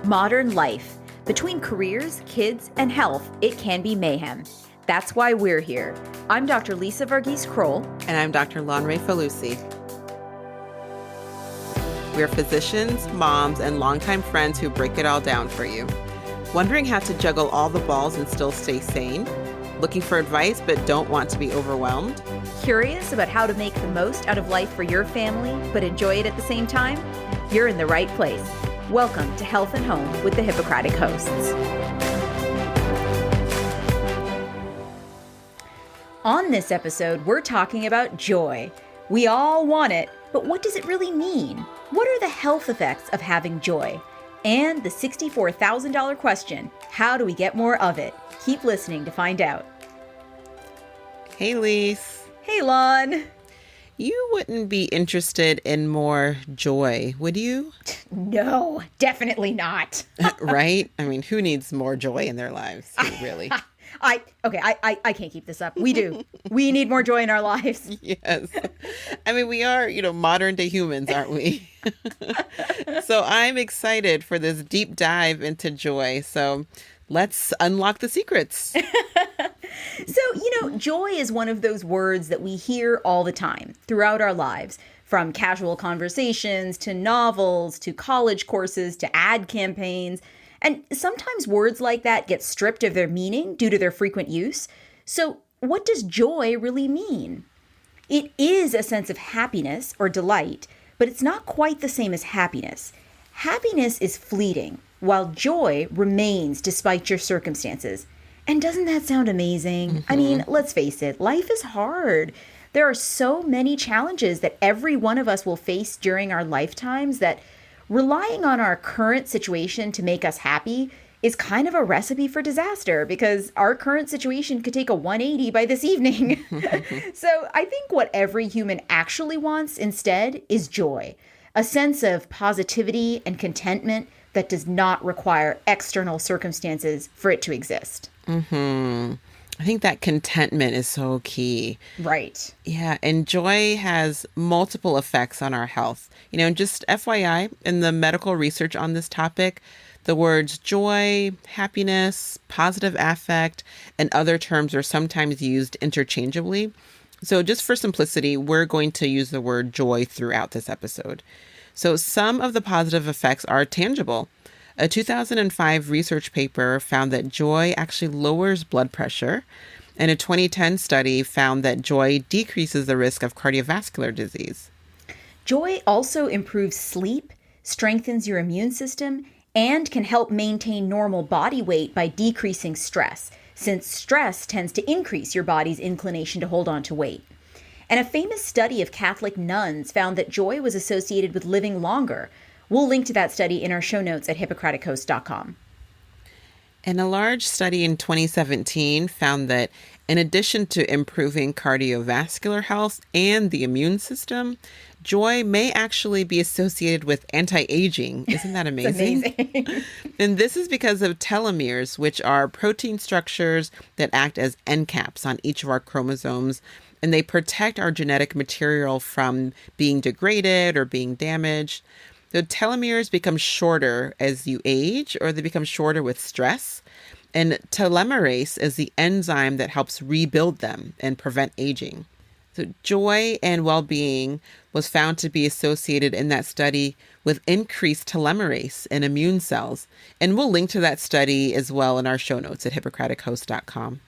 Modern life. Between careers, kids, and health, it can be mayhem. That's why we're here. I'm Dr. Lisa Varghese Kroll. And I'm Dr. Lanre Falusi. We're physicians, moms, and longtime friends who break it all down for you. Wondering how to juggle all the balls and still stay sane? Looking for advice but don't want to be overwhelmed? Curious about how to make the most out of life for your family but enjoy it at the same time? You're in the right place. Welcome to Health and Home with the Hippocratic hosts. On this episode, we're talking about joy. We all want it, but what does it really mean? What are the health effects of having joy? And the $64,000 question, how do we get more of it? Keep listening to find out. Hey, Lise. Hey, Lon. You wouldn't be interested in more joy, would you? No, definitely not. Right? I mean, who needs more joy in their lives, really? I can't keep this up. We do. We need more joy in our lives. Yes. I mean, we are, modern day humans, aren't we? So I'm excited for this deep dive into joy. So let's unlock the secrets. So, joy is one of those words that we hear all the time throughout our lives, from casual conversations to novels to college courses to ad campaigns. And sometimes words like that get stripped of their meaning due to their frequent use. So what does joy really mean? It is a sense of happiness or delight, but it's not quite the same as happiness. Happiness is fleeting, while joy remains despite your circumstances. And doesn't that sound amazing? Mm-hmm. I mean, let's face it, life is hard. There are so many challenges that every one of us will face during our lifetimes that relying on our current situation to make us happy is kind of a recipe for disaster because our current situation could take a 180 by this evening. So I think what every human actually wants instead is joy, a sense of positivity and contentment that does not require external circumstances for it to exist. Mm-hmm. I think that contentment is so key. Right. Yeah. And joy has multiple effects on our health. Just FYI, in the medical research on this topic, the words joy, happiness, positive affect, and other terms are sometimes used interchangeably. So just for simplicity, we're going to use the word joy throughout this episode. So some of the positive effects are tangible. A 2005 research paper found that joy actually lowers blood pressure, and a 2010 study found that joy decreases the risk of cardiovascular disease. Joy also improves sleep, strengthens your immune system, and can help maintain normal body weight by decreasing stress, since stress tends to increase your body's inclination to hold on to weight. And a famous study of Catholic nuns found that joy was associated with living longer. We'll link to that study in our show notes at hippocratichost.com. And a large study in 2017 found that in addition to improving cardiovascular health and the immune system, joy may actually be associated with anti-aging. Isn't that amazing? Amazing. And this is because of telomeres, which are protein structures that act as end caps on each of our chromosomes, and they protect our genetic material from being degraded or being damaged. The telomeres become shorter as you age, or they become shorter with stress. And telomerase is the enzyme that helps rebuild them and prevent aging. So joy and well-being was found to be associated in that study with increased telomerase in immune cells. And we'll link to that study as well in our show notes at hippocratichost.com.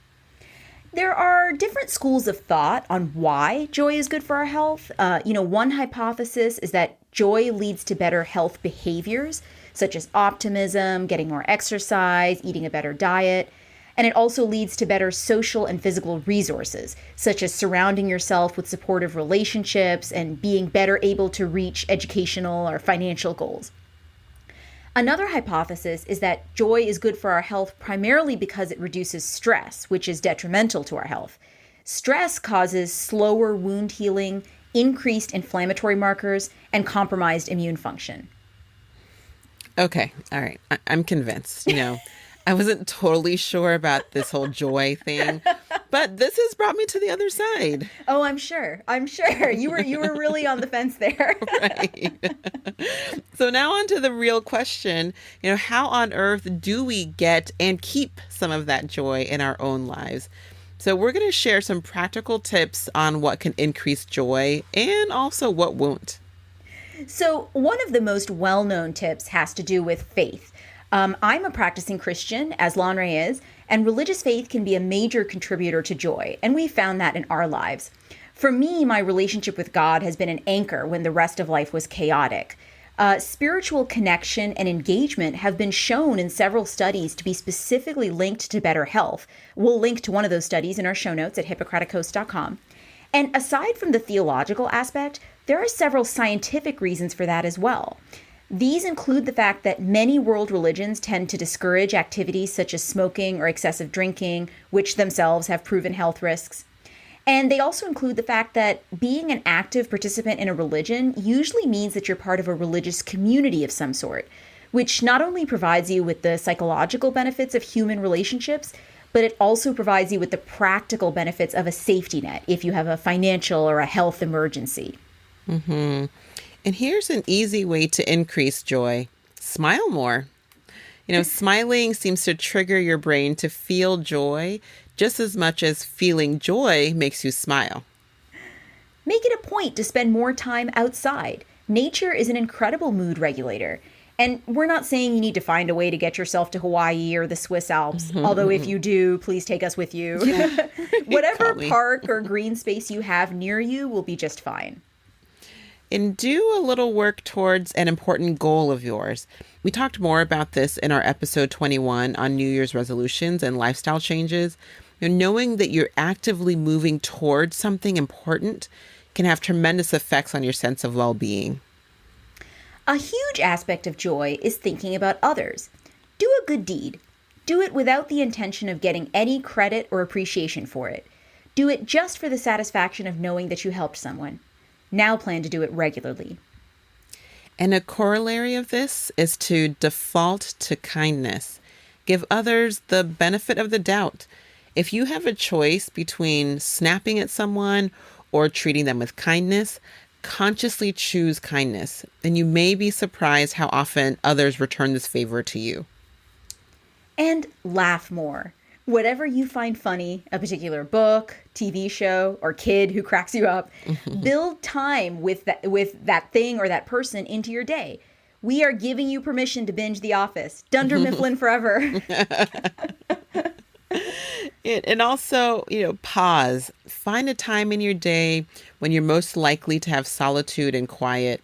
There are different schools of thought on why joy is good for our health. One hypothesis is that joy leads to better health behaviors, such as optimism, getting more exercise, eating a better diet. And it also leads to better social and physical resources, such as surrounding yourself with supportive relationships and being better able to reach educational or financial goals. Another hypothesis is that joy is good for our health primarily because it reduces stress, which is detrimental to our health. Stress causes slower wound healing, increased inflammatory markers, and compromised immune function. Okay. All right. I'm convinced. I wasn't totally sure about this whole joy thing, But this has brought me to the other side. Oh, I'm sure. I'm sure. You were really on the fence there. Right. So now on to the real question, how on earth do we get and keep some of that joy in our own lives? So we're going to share some practical tips on what can increase joy and also what won't. So one of the most well-known tips has to do with faith. I'm a practicing Christian, as Lanre is, and religious faith can be a major contributor to joy, and we found that in our lives. For me, my relationship with God has been an anchor when the rest of life was chaotic. Spiritual connection and engagement have been shown in several studies to be specifically linked to better health. We'll link to one of those studies in our show notes at hippocraticos.com. And aside from the theological aspect, there are several scientific reasons for that as well. These include the fact that many world religions tend to discourage activities such as smoking or excessive drinking, which themselves have proven health risks. And they also include the fact that being an active participant in a religion usually means that you're part of a religious community of some sort, which not only provides you with the psychological benefits of human relationships, but it also provides you with the practical benefits of a safety net if you have a financial or a health emergency. Mm-hmm. And here's an easy way to increase joy. Smile more. Smiling seems to trigger your brain to feel joy just as much as feeling joy makes you smile. Make it a point to spend more time outside. Nature is an incredible mood regulator. And we're not saying you need to find a way to get yourself to Hawaii or the Swiss Alps. Although if you do, please take us with you. Whatever park or green space you have near you will be just fine. And do a little work towards an important goal of yours. We talked more about this in our episode 21 on New Year's resolutions and lifestyle changes. Knowing that you're actively moving towards something important can have tremendous effects on your sense of well-being. A huge aspect of joy is thinking about others. Do a good deed. Do it without the intention of getting any credit or appreciation for it. Do it just for the satisfaction of knowing that you helped someone. Now plan to do it regularly. And a corollary of this is to default to kindness. Give others the benefit of the doubt. If you have a choice between snapping at someone or treating them with kindness, consciously choose kindness, and you may be surprised how often others return this favor to you. And laugh more. Whatever you find funny, a particular book, TV show, or kid who cracks you up, build time with that thing or that person into your day. We are giving you permission to binge The Office. Dunder Mifflin forever. And also, pause. Find a time in your day when you're most likely to have solitude and quiet.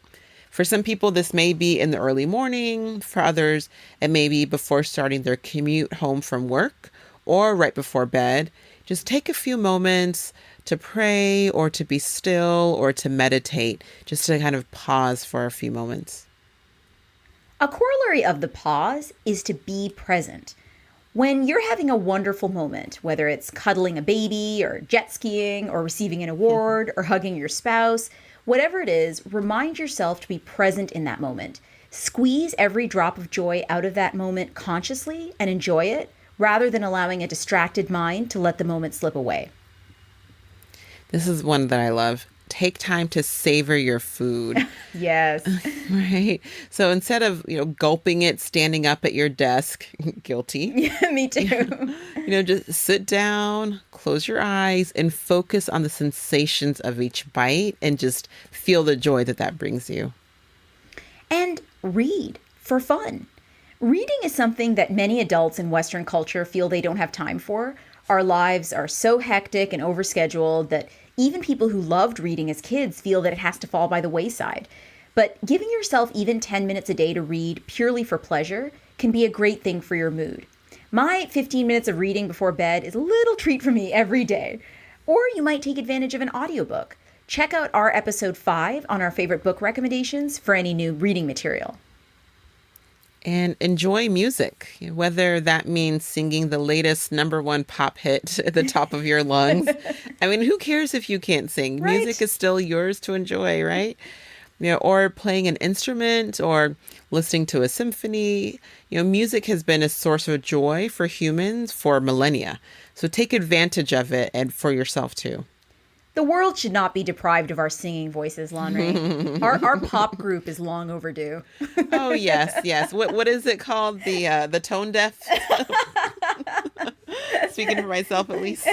For some people, this may be in the early morning. For others, it may be before starting their commute home from work or right before bed. Just take a few moments to pray or to be still or to meditate, just to kind of pause for a few moments. A corollary of the pause is to be present. When you're having a wonderful moment, whether it's cuddling a baby or jet skiing or receiving an award or hugging your spouse, whatever it is, remind yourself to be present in that moment. Squeeze every drop of joy out of that moment consciously and enjoy it, rather than allowing a distracted mind to let the moment slip away. This is one that I love. Take time to savor your food. Yes. Right. So instead of, gulping it, standing up at your desk, guilty. Yeah, me too. Just sit down, close your eyes, and focus on the sensations of each bite and just feel the joy that brings you. And read for fun. Reading is something that many adults in Western culture feel they don't have time for. Our lives are so hectic and overscheduled that even people who loved reading as kids feel that it has to fall by the wayside. But giving yourself even 10 minutes a day to read purely for pleasure can be a great thing for your mood. My 15 minutes of reading before bed is a little treat for me every day. Or you might take advantage of an audiobook. Check out our episode 5 on our favorite book recommendations for any new reading material. And enjoy music, whether that means singing the latest #1 pop hit at the top of your lungs. I mean, who cares if you can't sing? Right? Music is still yours to enjoy, right? or playing an instrument or listening to a symphony. Music has been a source of joy for humans for millennia. So take advantage of it and for yourself too. The world should not be deprived of our singing voices, Lonray. Our pop group is long overdue. Oh, yes, yes. What is it called? The tone deaf? Speaking for myself, at least.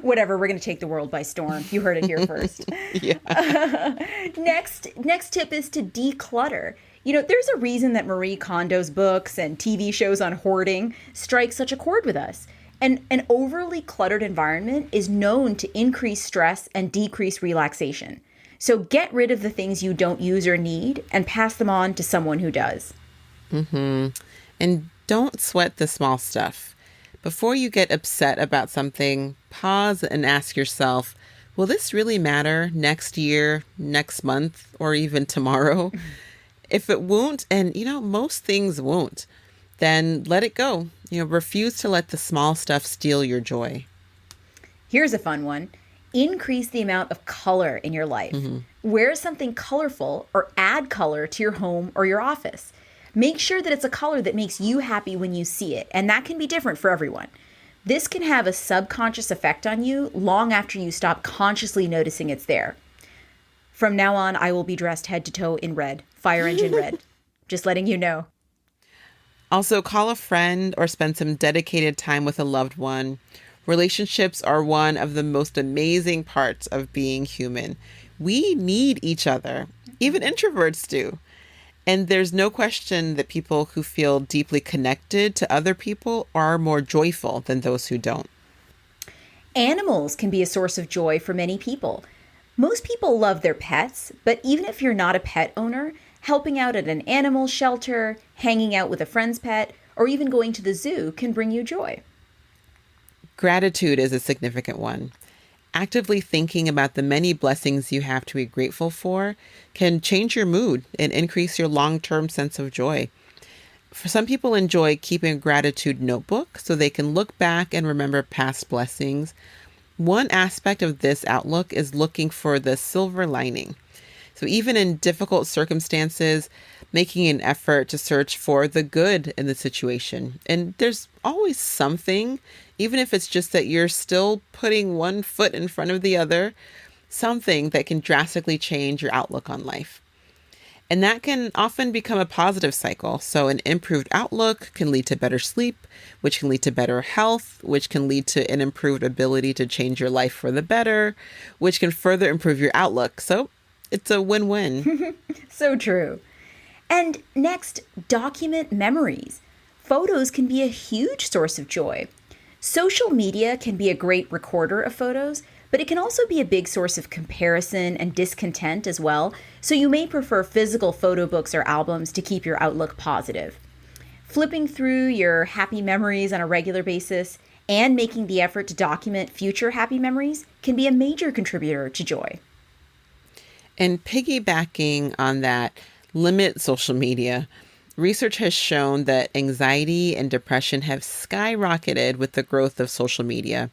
Whatever, we're going to take the world by storm. You heard it here first. Yeah. Next tip is to declutter. There's a reason that Marie Kondo's books and TV shows on hoarding strike such a chord with us. And an overly cluttered environment is known to increase stress and decrease relaxation. So get rid of the things you don't use or need and pass them on to someone who does. Mm-hmm. And don't sweat the small stuff. Before you get upset about something, pause and ask yourself, will this really matter next year, next month, or even tomorrow? If it won't, and most things won't, then let it go. Refuse to let the small stuff steal your joy. Here's a fun one. Increase the amount of color in your life. Mm-hmm. Wear something colorful or add color to your home or your office. Make sure that it's a color that makes you happy when you see it, and that can be different for everyone. This can have a subconscious effect on you long after you stop consciously noticing it's there. From now on, I will be dressed head to toe in red, fire engine red. Just letting you know. Also, call a friend or spend some dedicated time with a loved one. Relationships are one of the most amazing parts of being human. We need each other. Even introverts do. And there's no question that people who feel deeply connected to other people are more joyful than those who don't. Animals can be a source of joy for many people. Most people love their pets, but even if you're not a pet owner, helping out at an animal shelter, hanging out with a friend's pet, or even going to the zoo can bring you joy. Gratitude is a significant one. Actively thinking about the many blessings you have to be grateful for can change your mood and increase your long-term sense of joy. For some people enjoy keeping a gratitude notebook so they can look back and remember past blessings. One aspect of this outlook is looking for the silver lining. So even in difficult circumstances, making an effort to search for the good in the situation. And there's always something, even if it's just that you're still putting one foot in front of the other, something that can drastically change your outlook on life. And that can often become a positive cycle. So an improved outlook can lead to better sleep, which can lead to better health, which can lead to an improved ability to change your life for the better, which can further improve your outlook. So it's a win-win. So true. And next, document memories. Photos can be a huge source of joy. Social media can be a great recorder of photos, but it can also be a big source of comparison and discontent as well. So you may prefer physical photo books or albums to keep your outlook positive. Flipping through your happy memories on a regular basis and making the effort to document future happy memories can be a major contributor to joy. And piggybacking on that, limit social media. Research has shown that anxiety and depression have skyrocketed with the growth of social media.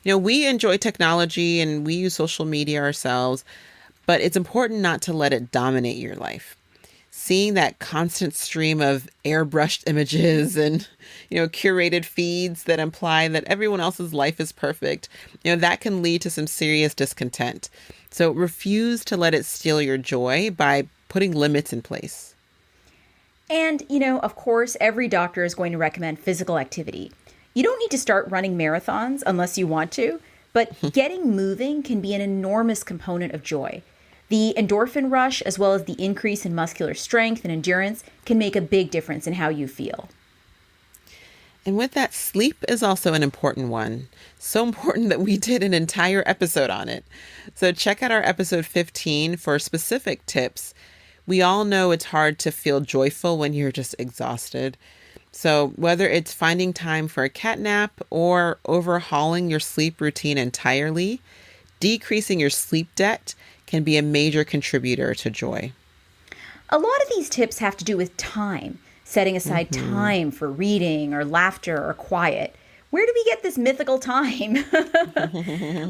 We enjoy technology and we use social media ourselves, but it's important not to let it dominate your life. Seeing that constant stream of airbrushed images and, curated feeds that imply that everyone else's life is perfect, that can lead to some serious discontent. So refuse to let it steal your joy by putting limits in place. And, of course, every doctor is going to recommend physical activity. You don't need to start running marathons unless you want to, but getting moving can be an enormous component of joy. The endorphin rush, as well as the increase in muscular strength and endurance, can make a big difference in how you feel. And with that, sleep is also an important one. So important that we did an entire episode on it. So check out our episode 15 for specific tips. We all know it's hard to feel joyful when you're just exhausted. So whether it's finding time for a cat nap or overhauling your sleep routine entirely, decreasing your sleep debt can be a major contributor to joy. A lot of these tips have to do with time. Setting aside time for reading or laughter or quiet. Where do we get this mythical time?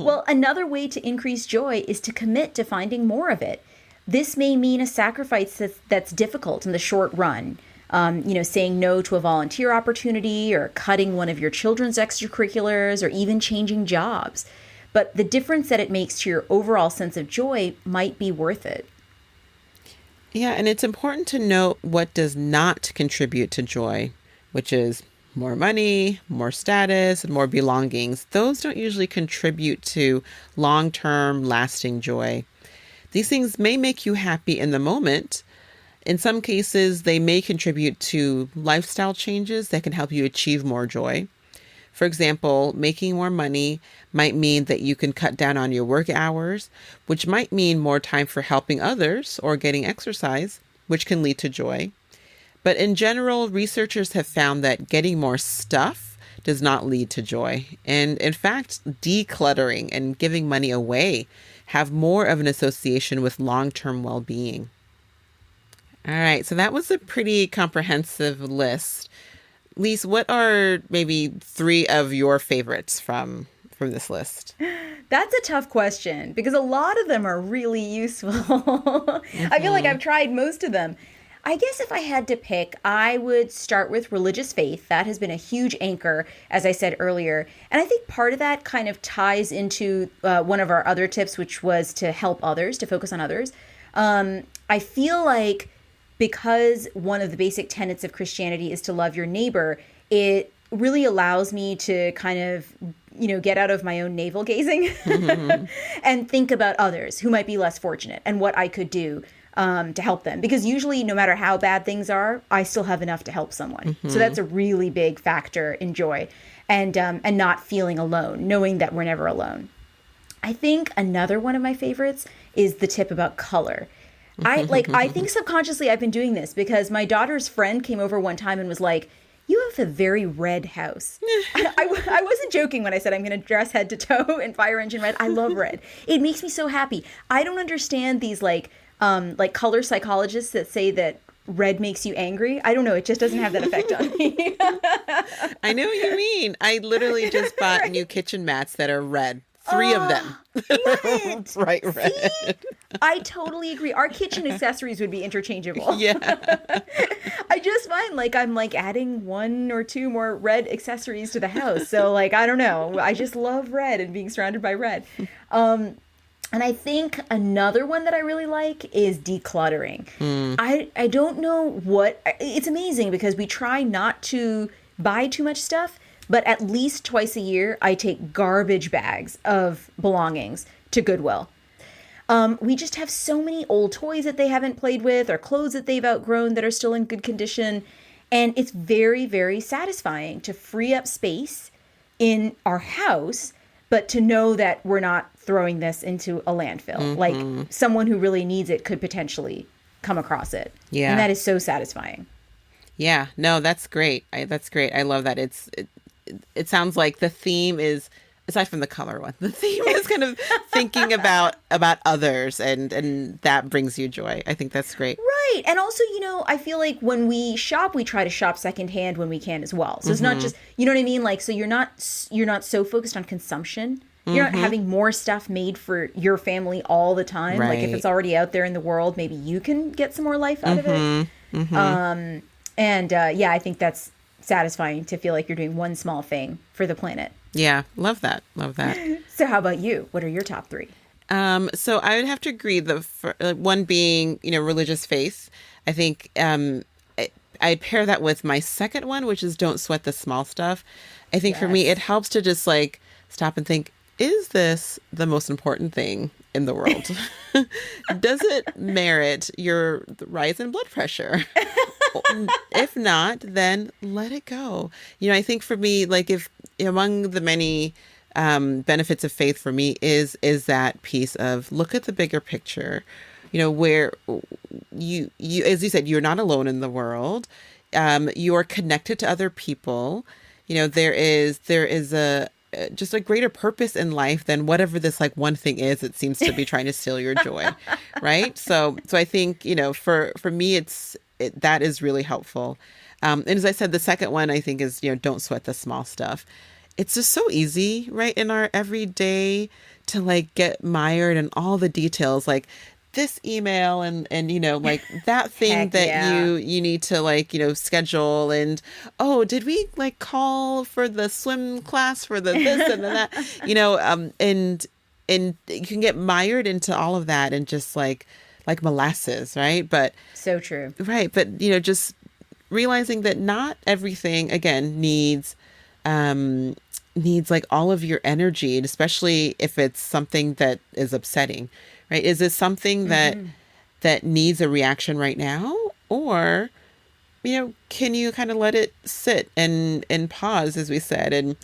Well, another way to increase joy is to commit to finding more of it. This may mean a sacrifice that's difficult in the short run. Saying no to a volunteer opportunity or cutting one of your children's extracurriculars or even changing jobs. But the difference that it makes to your overall sense of joy might be worth it. Yeah, and it's important to note what does not contribute to joy, which is more money, more status, and more belongings. Those don't usually contribute to long-term, lasting joy. These things may make you happy in the moment. In some cases, they may contribute to lifestyle changes that can help you achieve more joy. For example, making more money might mean that you can cut down on your work hours, which might mean more time for helping others or getting exercise, which can lead to joy. But in general, researchers have found that getting more stuff does not lead to joy. And in fact, decluttering and giving money away have more of an association with long-term well-being. All right, so that was a pretty comprehensive list. Lise, what are maybe 3 of your favorites from this list? That's a tough question because a lot of them are really useful. I feel like I've tried most of them. I guess if I had to pick, I would start with religious faith. That has been a huge anchor, as I said earlier. And I think part of that kind of ties into one of our other tips, which was to help others, to focus on others. I feel like because one of the basic tenets of Christianity is to love your neighbor, it really allows me to kind of, get out of my own navel gazing and think about others who might be less fortunate and what I could do to help them. Because usually, no matter how bad things are, I still have enough to help someone. So that's a really big factor in joy and not feeling alone, knowing that we're never alone. I think another one of my favorites is the tip about color. I think subconsciously I've been doing this because my daughter's friend came over one time and was like, "You have a very red house." I wasn't joking when I said I'm going to dress head to toe in fire engine red. I love red. It makes me so happy. I don't understand these like color psychologists that say that red makes you angry. I don't know. It just doesn't have that effect on me. I know what you mean. I literally just bought new kitchen mats that are red. 3 of them. Bright red. See? I totally agree. Our kitchen accessories would be interchangeable. Yeah. I just find I'm adding 1 or 2 more red accessories to the house. So I don't know. I just love red and being surrounded by red. And I think another one that I really like is decluttering. I don't know it's amazing because we try not to buy too much stuff. But at least twice a year, I take garbage bags of belongings to Goodwill. We just have so many old toys that they haven't played with or clothes that they've outgrown that are still in good condition. And it's very, very satisfying to free up space in our house, but to know that we're not throwing this into a landfill. Like someone who really needs it could potentially come across it. Yeah. And that is so satisfying. Yeah, no, that's great. That's great. I love that. It sounds like the theme is, aside from the color one, the theme is kind of thinking about others and that brings you joy. I think that's great. Right. And also, I feel like when we shop, we try to shop secondhand when we can as well. So it's not just, you know what I mean? So you're not so focused on consumption. You're not having more stuff made for your family all the time. Right. Like if it's already out there in the world, maybe you can get some more life out of it. I think that's satisfying to feel like you're doing one small thing for the planet. Yeah, love that. Love that. So how about you? What are your top 3? So I would have to agree. One being, religious faith. I think I'd pair that with my second one, which is don't sweat the small stuff. I think for me, it helps to just stop and think, is this the most important thing in the world? Does it merit your rise in blood pressure? If not, then let it go. I think for me, if among the many benefits of faith for me is that piece of look at the bigger picture, where you as you said, you're not alone in the world. You are connected to other people. There is a just a greater purpose in life than whatever this one thing is that seems to be trying to steal your joy. Right. So I think, for me, that is really helpful. And as I said, the second one I think is, don't sweat the small stuff. it's just so easy, right, in our everyday to like get mired in all the details, like this email and like that thing Heck that yeah. you need to like schedule, and oh, did we like call for the swim class for the this and then that, and you can get mired into all of that and just like molasses, right? But So true. right, but just realizing that not everything again needs like all of your energy, and especially if it's something that is upsetting, right? Is this something that needs a reaction right now, or can you kind of let it sit and pause, as we said, and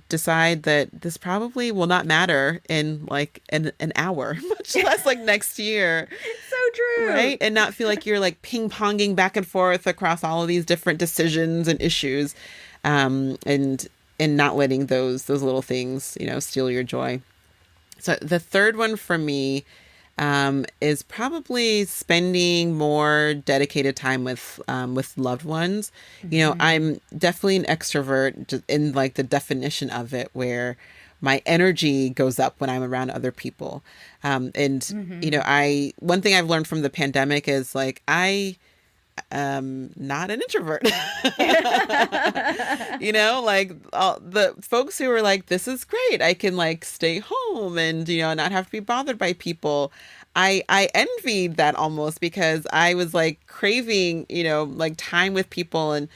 decide that this probably will not matter in like an hour, much less like next year. So true. Right. And not feel like you're like ping ponging back and forth across all of these different decisions and issues. And not letting those little things, steal your joy. So the third one for me is probably spending more dedicated time with loved ones. I'm definitely an extrovert in like the definition of it, where my energy goes up when I'm around other people. And one thing I've learned from the pandemic is like not an introvert. Like all the folks who were like, this is great, I can like stay home and not have to be bothered by people. I envied that almost, because I was like craving like time with people, and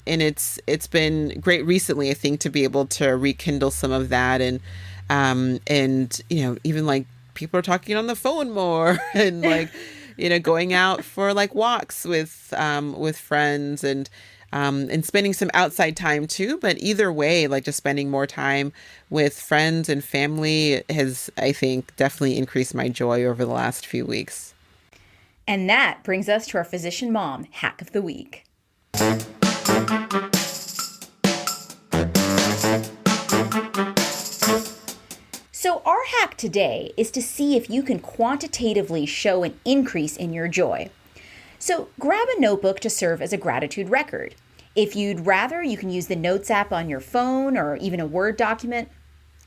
it's been great recently, I think, to be able to rekindle some of that, and even like people are talking on the phone more and like going out for like walks with friends, and spending some outside time too. But either way, like just spending more time with friends and family has, I think, definitely increased my joy over the last few weeks. And that brings us to our physician mom hack of the week. So our hack today is to see if you can quantitatively show an increase in your joy. So grab a notebook to serve as a gratitude record. If you'd rather, you can use the Notes app on your phone or even a Word document.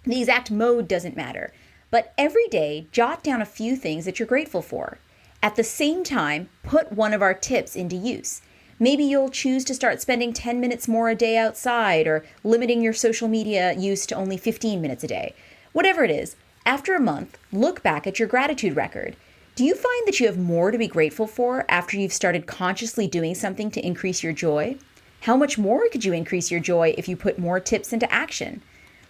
The exact mode doesn't matter. But every day, jot down a few things that you're grateful for. At the same time, put one of our tips into use. Maybe you'll choose to start spending 10 minutes more a day outside, or limiting your social media use to only 15 minutes a day. Whatever it is, after a month, look back at your gratitude record. Do you find that you have more to be grateful for after you've started consciously doing something to increase your joy? How much more could you increase your joy if you put more tips into action?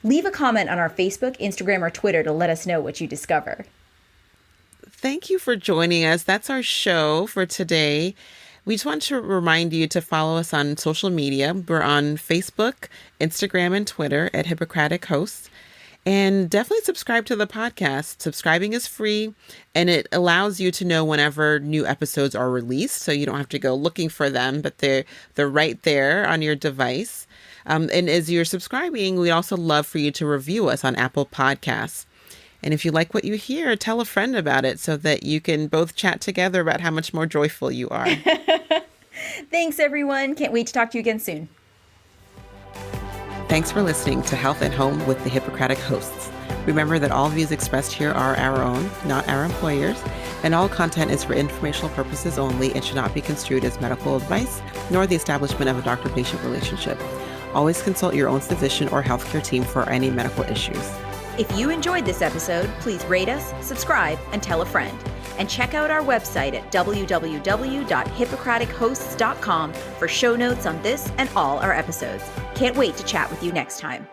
Leave a comment on our Facebook, Instagram, or Twitter to let us know what you discover. Thank you for joining us. That's our show for today. We just want to remind you to follow us on social media. We're on Facebook, Instagram, and Twitter at Hippocratic Hosts. And definitely subscribe to the podcast. Subscribing is free, and it allows you to know whenever new episodes are released, so you don't have to go looking for them, but they're right there on your device. And as you're subscribing, we'd also love for you to review us on Apple Podcasts. And if you like what you hear, tell a friend about it so that you can both chat together about how much more joyful you are. Thanks, everyone. Can't wait to talk to you again soon. Thanks for listening to Health at Home with the Hippocratic Hosts. Remember that all views expressed here are our own, not our employers, and all content is for informational purposes only and should not be construed as medical advice, nor the establishment of a doctor-patient relationship. Always consult your own physician or healthcare team for any medical issues. If you enjoyed this episode, please rate us, subscribe, and tell a friend. And check out our website at www.hippocratichosts.com for show notes on this and all our episodes. Can't wait to chat with you next time.